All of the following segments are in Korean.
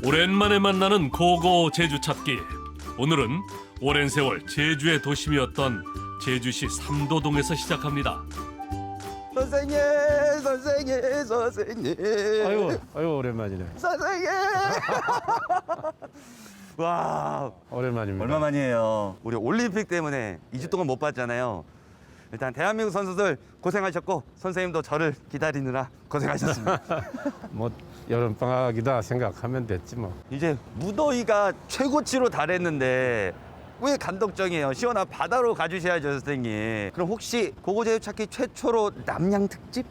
오랜만에 만나는 고고 제주 찾기. 오늘은 오랜 세월 제주의 도심이었던 제주시 삼도동에서 시작합니다. 선생님, 선생님, 선생님. 아유 오랜만이네. 선생님. 와, 오랜만입니다. 얼마만이에요. 우리 올림픽 때문에 2주 동안 못 봤잖아요. 일단 대한민국 선수들 고생하셨고 선생님도 저를 기다리느라 고생하셨습니다. 뭐 여름 방학이다 생각하면 됐지 뭐. 이제 무더위가 최고치로 달했는데 왜 간덕정이에요? 시원한 바다로 가주셔야죠, 선생님. 그럼 혹시 고고제주 찾기 최초로 남양 특집?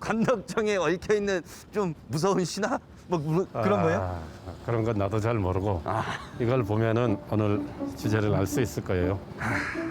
간덕정에 얽혀 있는 좀 무서운 신화? 뭐 그런 거예요? 그런 건 나도 잘 모르고 이걸 보면은 오늘 주제를 알 수 있을 거예요.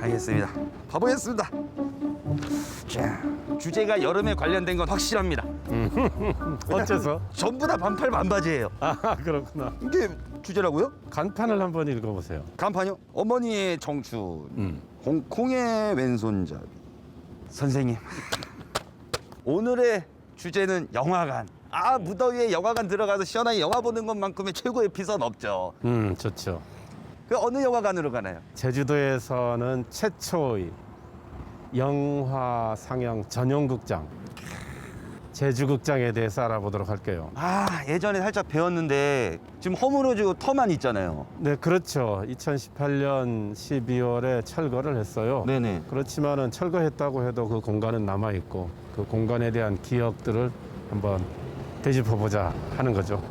알겠습니다. 가보겠습니다. 자, 주제가 여름에 관련된 건 확실합니다. 어째서? 전부 다 반팔 반바지예요. 그렇구나. 이게 주제라고요? 간판을 한번 읽어보세요. 간판이요? 어머니의 청춘, 홍콩의 왼손잡이. 선생님, 오늘의 주제는 영화관. 무더위에 영화관 들어가서 시원하게 영화 보는 것만큼의 최고의 에피소드 없죠. 좋죠. 그 어느 영화관으로 가나요? 제주도에서는 최초의 영화 상영 전용 극장 제주극장에 대해서 알아보도록 할게요. 예전에 살짝 배웠는데 지금 허물어지고 터만 있잖아요. 네, 그렇죠. 2018년 12월에 철거를 했어요. 네네. 그렇지만은 철거했다고 해도 그 공간은 남아 있고 그 공간에 대한 기억들을 한번 되짚어보자 하는 거죠.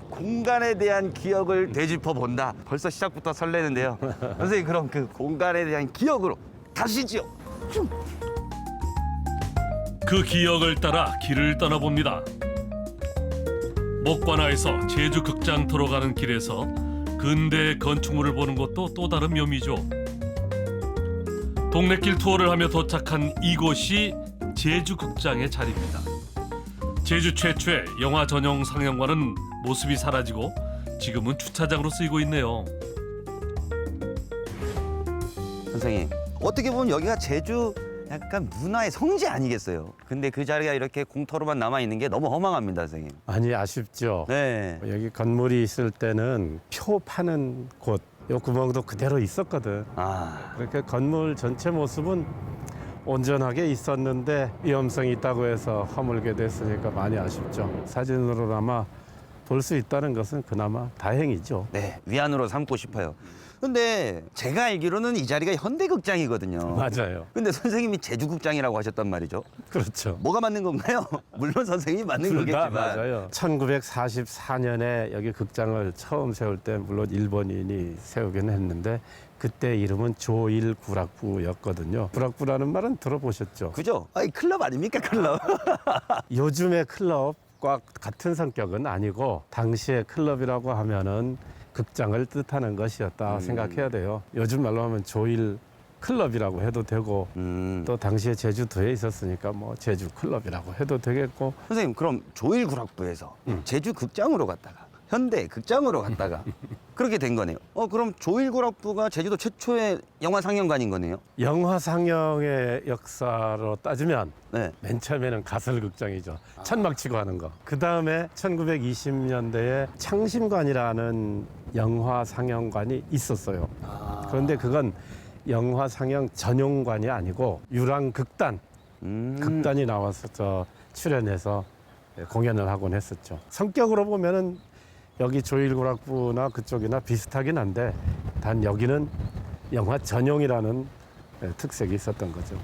공간에 대한 기억을 되짚어 본다. 벌써 시작부터 설레는데요. 선생님, 그럼 그 공간에 대한 기억으로 가시죠. 그 기억을 따라 길을 떠나봅니다. 목관화에서 제주 극장터로 가는 길에서 근대 건축물을 보는 것도 또 다른 묘미죠. 동네길 투어를 하며 도착한 이곳이 제주 극장의 자리입니다. 제주 최초의 영화 전용 상영관은 모습이 사라지고 지금은 주차장으로 쓰이고 있네요. 선생님, 어떻게 보면 여기가 제주 약간 문화의 성지 아니겠어요? 근데 그 자리가 이렇게 공터로만 남아 있는 게 너무 허망합니다, 선생님. 많이 아쉽죠. 네. 여기 건물이 있을 때는 표 파는 곳, 요 구멍도 그대로 있었거든. 그렇게 건물 전체 모습은 온전하게 있었는데 위험성이 있다고 해서 허물게 됐으니까 많이 아쉽죠. 사진으로나마 볼 수 있다는 것은 그나마 다행이죠. 네, 위안으로 삼고 싶어요. 근데 제가 알기로는 이 자리가 현대극장이거든요. 맞아요. 근데 선생님이 제주극장이라고 하셨단 말이죠. 그렇죠. 뭐가 맞는 건가요? 물론 선생님이 맞는 둘 다 거겠지만. 맞아요. 1944년에 여기 극장을 처음 세울 때 물론 일본인이 세우긴 했는데 그때 이름은 조일구락부였거든요. 구락부라는 말은 들어보셨죠? 그죠? 이 클럽 아닙니까, 클럽? 요즘의 클럽과 같은 성격은 아니고 당시의 클럽이라고 하면은 극장을 뜻하는 것이었다 생각해야 돼요. 요즘 말로 하면 조일 클럽이라고 해도 되고 또 당시에 제주도에 있었으니까 뭐 제주 클럽이라고 해도 되겠고. 선생님, 그럼 조일구락부에서 제주극장으로 갔다가 현대극장으로 갔다가 그렇게 된 거네요. 그럼 조일구락부가 제주도 최초의 영화 상영관인 거네요? 영화 상영의 역사로 따지면 네. 맨 처음에는 가설극장이죠. 천막 치고 하는 거. 그 다음에 1920년대에 창심관이라는 영화 상영관이 있었어요. 그런데 그건 영화 상영 전용관이 아니고 유랑극단, 극단이 나와서 출연해서 공연을 하곤 했었죠. 성격으로 보면은 여기 조일구락부나 그쪽이나 비슷하긴 한데 단 여기는 영화 전용이라는 특색이 있었던 거죠.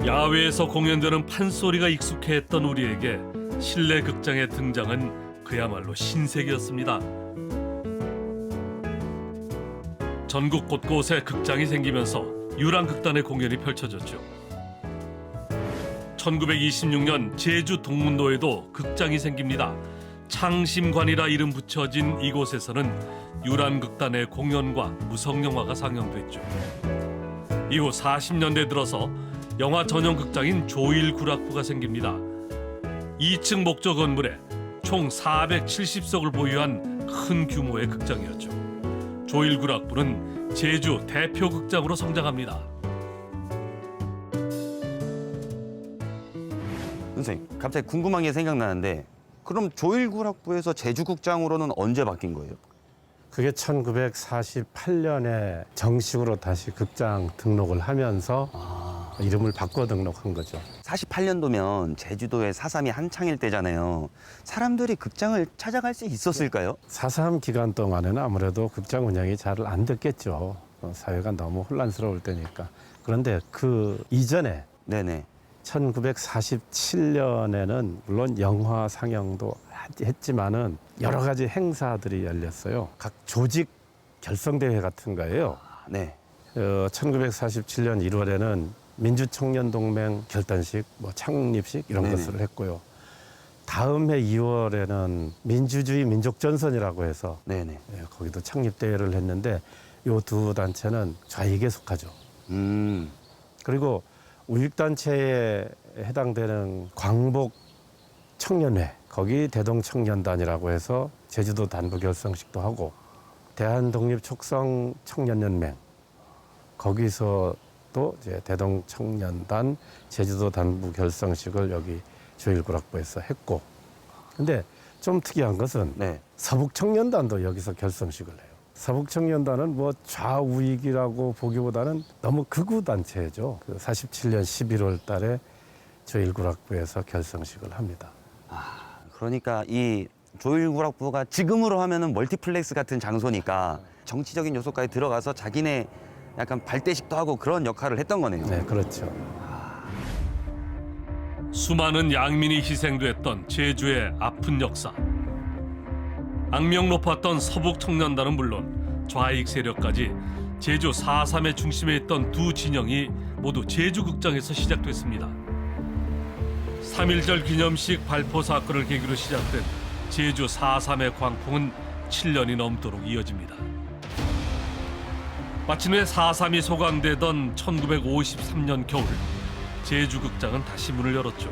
야외에서 공연되는 판소리가 익숙해했던 우리에게 실내 극장의 등장은 그야말로 신세계였습니다. 전국 곳곳에 극장이 생기면서 유랑극단의 공연이 펼쳐졌죠. 1926년 제주 동문도에도 극장이 생깁니다. 창심관이라 이름 붙여진 이곳에서는 유랑극단의 공연과 무성영화가 상영됐죠. 이후 40년대 들어서 영화 전용 극장인 조일구락부가 생깁니다. 2층 목조 건물에 총 470석을 보유한 큰 규모의 극장이었죠. 조일구락부는 제주 대표 극장으로 성장합니다. 선생님, 갑자기 궁금한 게 생각나는데 그럼 조일구락부에서 제주국장으로는 언제 바뀐 거예요? 그게 1948년에 정식으로 다시 극장 등록을 하면서 이름을 바꿔 등록한 거죠. 48년도면 제주도의 4.3이 한창일 때잖아요. 사람들이 극장을 찾아갈 수 있었을까요? 4.3 기간 동안에는 아무래도 극장 운영이 잘 안 됐겠죠. 사회가 너무 혼란스러울 때니까. 그런데 그 이전에 네네. 1947년에는 물론 영화 상영도 했지만은 여러 가지 행사들이 열렸어요. 각 조직 결성대회 같은 거예요. 네. 1947년 1월에는 민주청년동맹 결단식, 창립식 이런 것을 했고요. 다음 해 2월에는 민주주의 민족전선이라고 해서 네네. 거기도 창립대회를 했는데 이 두 단체는 좌익에 속하죠. 그리고 우익단체에 해당되는 광복 청년회, 거기 대동청년단이라고 해서 제주도 단부 결성식도 하고, 대한독립촉성 청년연맹, 거기서도 이제 대동청년단 제주도 단부 결성식을 여기 조일구락부에서 했고, 근데 좀 특이한 것은 네. 서북청년단도 여기서 결성식을 해요. 서북청년단은 좌우익이라고 보기보다는 너무 극우 단체죠. 47년 11월 달에 조일구락부에서 결성식을 합니다. 그러니까 이 조일구락부가 지금으로 하면은 멀티플렉스 같은 장소니까 정치적인 요소까지 들어가서 자기네 약간 발대식도 하고 그런 역할을 했던 거네요. 네, 그렇죠. 수많은 양민이 희생됐던 제주의 아픈 역사. 악명 높았던 서북청년단은 물론 좌익 세력까지 제주 4.3의 중심에 있던 두 진영이 모두 제주극장에서 시작됐습니다. 3.1절 기념식 발포 사건을 계기로 시작된 제주 4.3의 광풍은 7년이 넘도록 이어집니다. 마침내 4.3이 소강되던 1953년 겨울, 제주극장은 다시 문을 열었죠.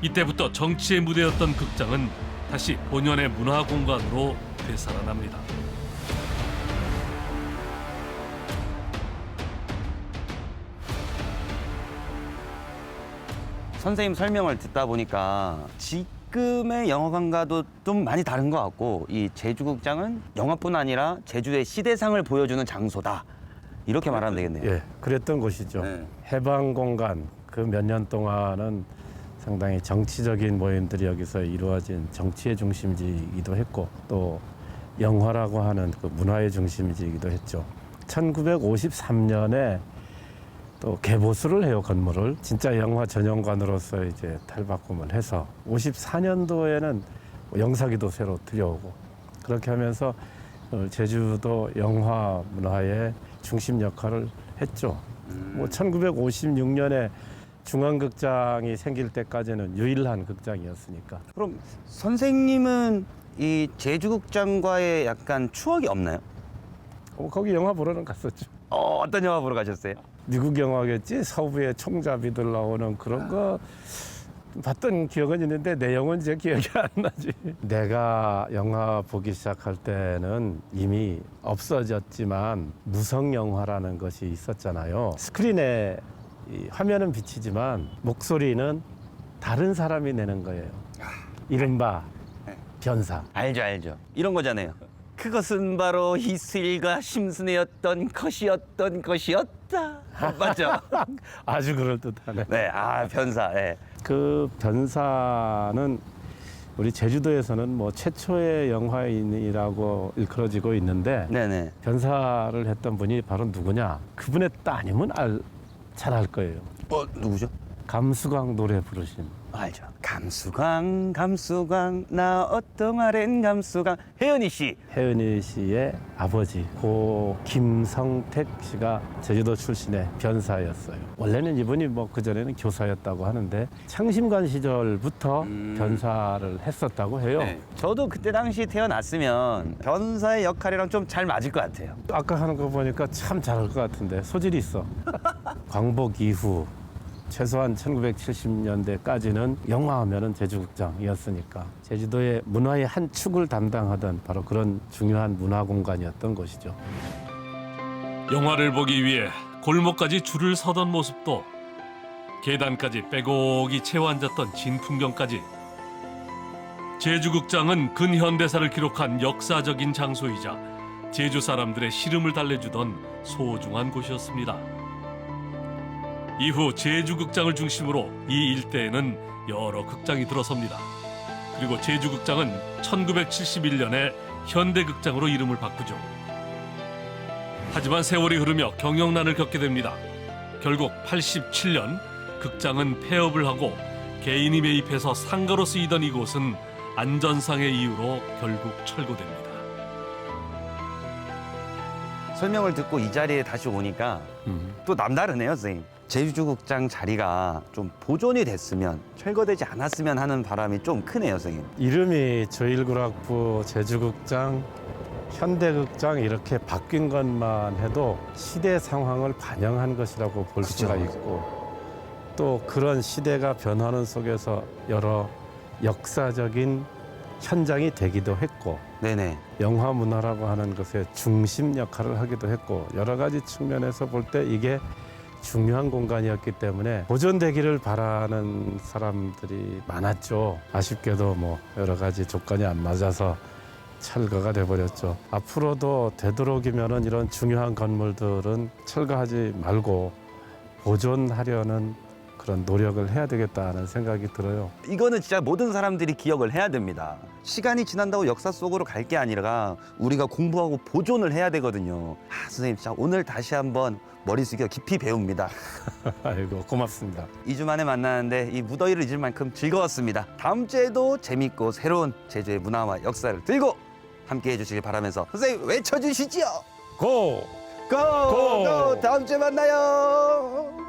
이때부터 정치의 무대였던 극장은 다시 본연의 문화공간으로 되살아납니다. 선생님 설명을 듣다 보니까 지금의 영화관과도 좀 많이 다른 것 같고, 이 제주극장은 영화뿐 아니라 제주의 시대상을 보여주는 장소다, 이렇게 말하면 되겠네요. 예, 그랬던 곳이죠. 네. 해방 공간, 그 몇 년 동안은 상당히 정치적인 모임들이 여기서 이루어진 정치의 중심지이기도 했고, 또 영화라고 하는 그 문화의 중심지이기도 했죠. 1953년에 또 개보수를 해요, 건물을. 진짜 영화 전용관으로서 이제 탈바꿈을 해서 54년도에는 영사기도 새로 들여오고, 그렇게 하면서 제주도 영화 문화의 중심 역할을 했죠. 1956년에 중앙극장이 생길 때까지는 유일한 극장이었으니까. 그럼 선생님은 이 제주극장과의 약간 추억이 없나요? 거기 영화 보러는 갔었죠. 어떤 영화 보러 가셨어요? 미국 영화겠지. 서부의 총잡이들 나오는 그런 거 봤던 기억은 있는데 내용은 제 기억이 안 나지. 내가 영화 보기 시작할 때는 이미 없어졌지만 무성 영화라는 것이 있었잖아요. 스크린에 이 화면은 비치지만 목소리는 다른 사람이 내는 거예요. 이른바 변사. 알죠. 이런 거잖아요. 그것은 바로 이슬과 심순애였던 것이었다. 맞죠? 아주 그럴듯하네. 네, 변사. 네. 그 변사는 우리 제주도에서는 최초의 영화인이라고 일컬어지고 있는데, 네네. 변사를 했던 분이 바로 누구냐? 그분의 따님은 잘 알 거예요. 누구죠? 감수광 노래 부르신. 알죠. 감수광 나 어떠하렌 감수광. 혜은이 씨. 혜은이 씨의 아버지 고 김성택 씨가 제주도 출신의 변사였어요. 원래는 이분이 그전에는 교사였다고 하는데 창심관 시절부터 변사를 했었다고 해요. 네. 저도 그때 당시 태어났으면 변사의 역할이랑 좀 잘 맞을 것 같아요. 아까 하는 거 보니까 참 잘할 것 같은데 소질이 있어. 광복 이후 최소한 1970년대까지는 영화하면은 제주극장이었으니까 제주도의 문화의 한 축을 담당하던 바로 그런 중요한 문화 공간이었던 것이죠. 영화를 보기 위해 골목까지 줄을 서던 모습도, 계단까지 빼곡히 채워 앉았던 진 풍경까지 제주극장은 근현대사를 기록한 역사적인 장소이자 제주 사람들의 시름을 달래주던 소중한 곳이었습니다. 이후 제주극장을 중심으로 이 일대에는 여러 극장이 들어섭니다. 그리고 제주극장은 1971년에 현대극장으로 이름을 바꾸죠. 하지만 세월이 흐르며 경영난을 겪게 됩니다. 결국 87년 극장은 폐업을 하고 개인이 매입해서 상가로 쓰이던 이곳은 안전상의 이유로 결국 철거됩니다. 설명을 듣고 이 자리에 다시 오니까 또 남다르네요, 선생님. 제주극장 자리가 좀 보존이 됐으면, 철거되지 않았으면 하는 바람이 좀 크네요, 선생님. 이름이 조1구락부 제주극장, 현대극장 이렇게 바뀐 것만 해도 시대 상황을 반영한 것이라고 볼 수가 있고, 또 그런 시대가 변하는 속에서 여러 역사적인 현장이 되기도 했고, 네네. 영화 문화라고 하는 것의 중심 역할을 하기도 했고, 여러 가지 측면에서 볼 때 이게 중요한 공간이었기 때문에 보존되기를 바라는 사람들이 많았죠. 아쉽게도 뭐 여러 가지 조건이 안 맞아서 철거가 돼버렸죠. 앞으로도 되도록이면은 이런 중요한 건물들은 철거하지 말고 보존하려는 그런 노력을 해야 되겠다는 생각이 들어요. 이거는 진짜 모든 사람들이 기억을 해야 됩니다. 시간이 지난다고 역사 속으로 갈 게 아니라 우리가 공부하고 보존을 해야 되거든요. 선생님, 진짜 오늘 다시 한번 머리 숙여 깊이 배웁니다. 아이고, 고맙습니다. 2주 만에 만나는데 이 무더위를 잊을 만큼 즐거웠습니다. 다음 주에도 재밌고 새로운 제주의 문화와 역사를 들고 함께해 주시길 바라면서 선생님 외쳐주시지요. 고! 고! 다음 주에 만나요.